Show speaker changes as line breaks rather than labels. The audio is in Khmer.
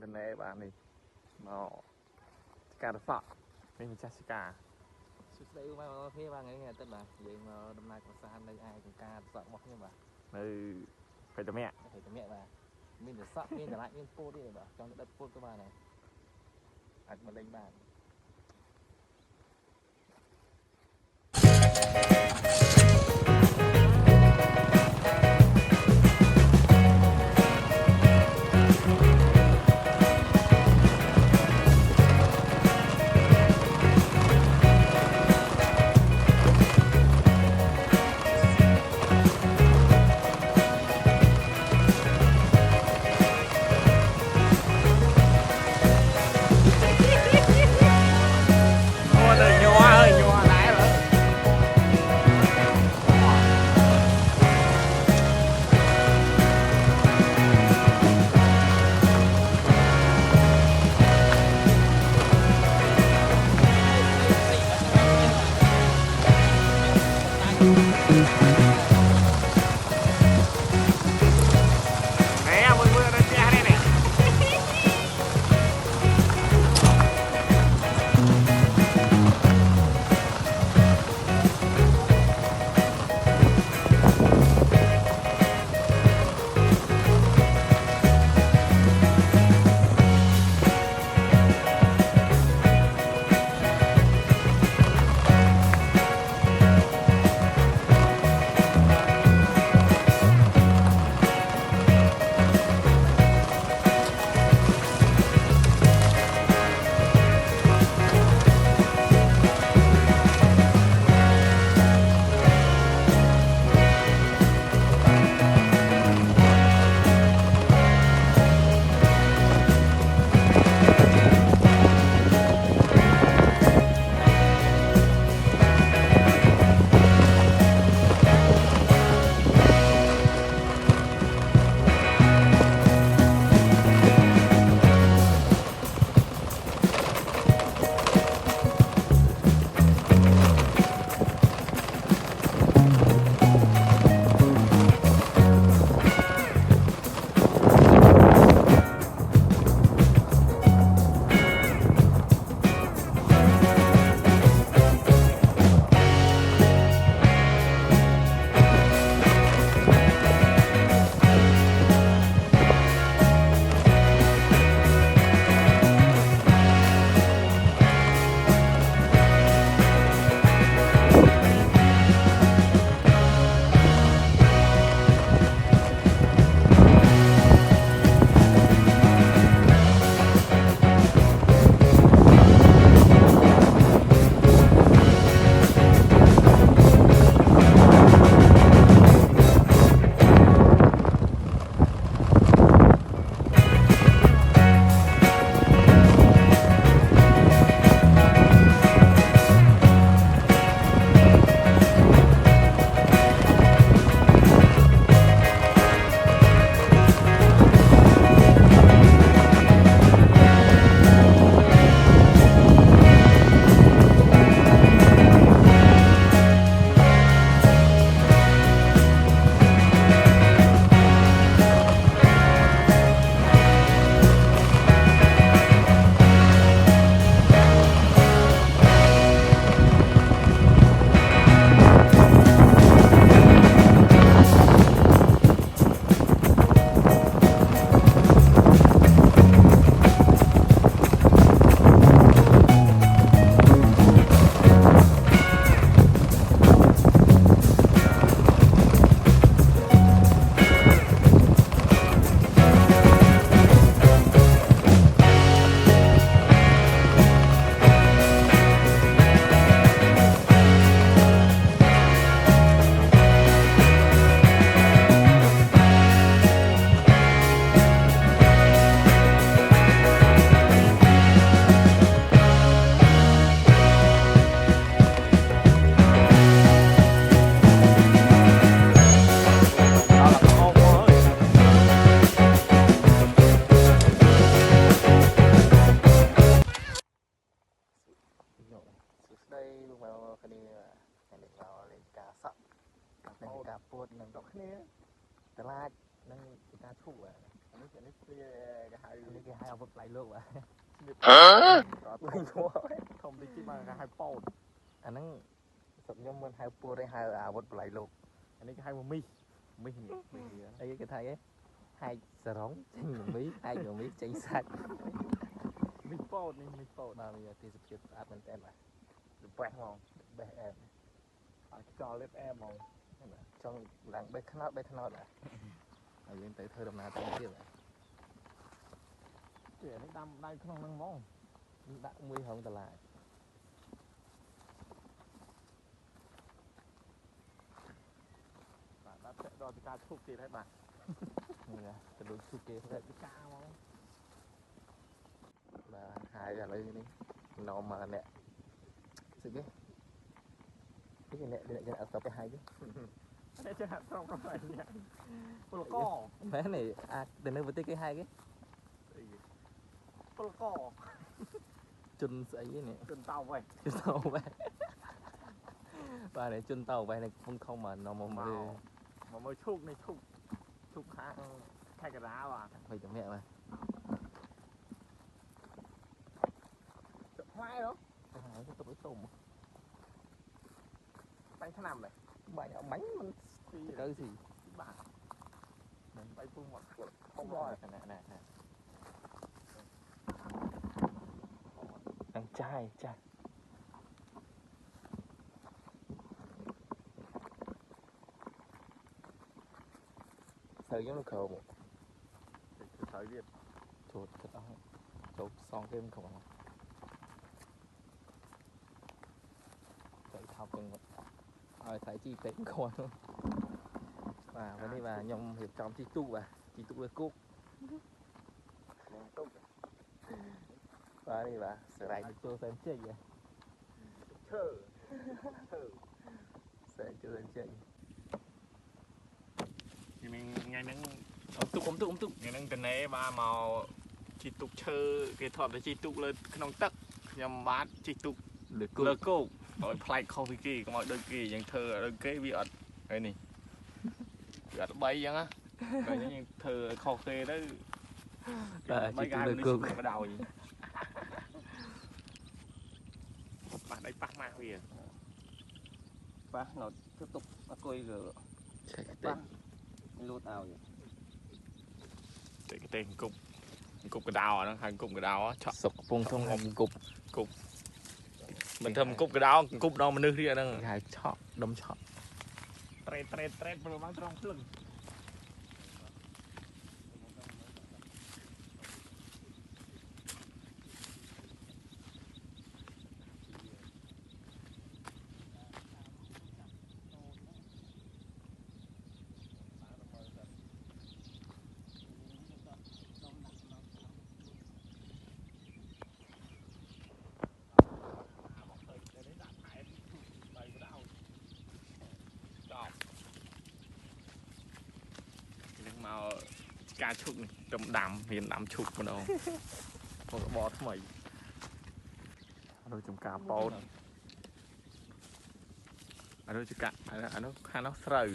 ទន្លេបាននេះមកការរសក់នេះម្ចាស់ការសួស្តីបងប្អូនគ្នាបាទថ្ងៃនេះទឹកបាទយើងមកដំណើរកម្សាន្តនៅឯចំការរសក់របស់ខ្ញុំបាទនៅភេទមៈបាទមានរសក់មានចល័តមានពោតទេបាទចង់ទៅដិតពោតក៏បានដែរអាចមកលេងបាន នេះគេហៅនេះគេហៅអាវុធផ្លៃលោកបាទធំតិចទីបាទគេហៅប៉ោតអាហ្នឹងស្រុកខ្ញុំមិនហៅពួរទេហៅអាវុធផ្លៃលោកអានេះគេហៅមីនេះអីគេថាគេហាច់សរងចេញមីហាច់មីចេញសាច់មីប៉ោតនេះមីប៉ោតបាទមានទេសភាពស្អាតមែនតើបាទបេះហ្មងបេះអែមអត់ចោលលេបអែមហ្មងចង់ឡើងបេះថ្នោតបាទហើយយើងទៅធ្វើដំណើរទៅទៀតបាទនេះដាំដៃក្នុងហ្នឹងហ្មងដាក់មួយហងតឡាបាទដាក់ទៅដល់ពីការឈប់ទៀតហើយបាទនេះទៅដូចឈប់គេទៅពីការហ្មងបាទហើយឥឡូវនេះនាំមកអ្នកស្អីគេអ្នកអត់ទៅហើយទេអ្នកចេះត្រង់ខ្លួនឯងពលកមែននេះអាចទៅនៅប្រទេសគេហៅគេពលកជន់ស្អីនេះជន់តោវ៉េបាទនេះជន់តោវ៉េនេះពុំខំមកនាំមកមើលឈូកនេះឈូកខាងខេត្តកណ្ដាលបាទហុយតែមាក់បាទផ្លែហ៎ទៅទុកឲ្យទុំបាញ់ឆ្នាំដែរបាញ់មិនទៅស៊ីបាទមិនបាយពុំមកធំដល់ណានឹងចាយស្រូវយើងនៅក្រោមស្រូវទៀតចូលទឹកអស់ចូលសងគេមិនខំអស់ទៅថប់ទាំងឲ្យថ្លៃជីពេកគាត់បាទวันนี้បាទខ្ញុំរៀបចំជីទូកបាទជីទូកលើគោកបាទនេះបាទស្រែកចូលសែនជិចឈើសែនចូលសែនជិចថ្ងៃហ្នឹងអមទុកថ្ងៃហ្នឹងកណេបាទមកជីទូកឈើគេថតតែជីទូកលើក្នុងទឹកខ្ញុំបាទជីទូកលើគោកឲ្យប្លែកខុសពីគេកុំឲ្យដូចគេអញ្ចឹងធ្វើដូចគេវាអត់ហើយនេះវាអត់3អញ្ចឹងណាតែយើងធ្វើឲ្យខុសគេទៅបាទជីទូកលើគោកបដ ாய் ប៉ះដៃប៉ះម៉ាស់វាប៉ះnó tiếp tụcអង្គុយលើប៉ះលូតឲ្យតែអង្គប់កដោអាហ្នឹងហៅអង្គប់កដោឆក់សុកកំពុងក្នុងអង្គប់មិនធ្វើអង្គប់កដោអង្គប់ដល់មនុស្សរៀហ្នឹងហៅឆក់ដុំឆក់ត្រេតព្រោះមកត្រង់ភ្លឹងមកការឈុកនេះត្រឹមដាំរៀនដាំឈុកម្ដងមករបរថ្មីដូចចំការប៉ោតអានោះចកាអានោះខាងនោះស្រូវ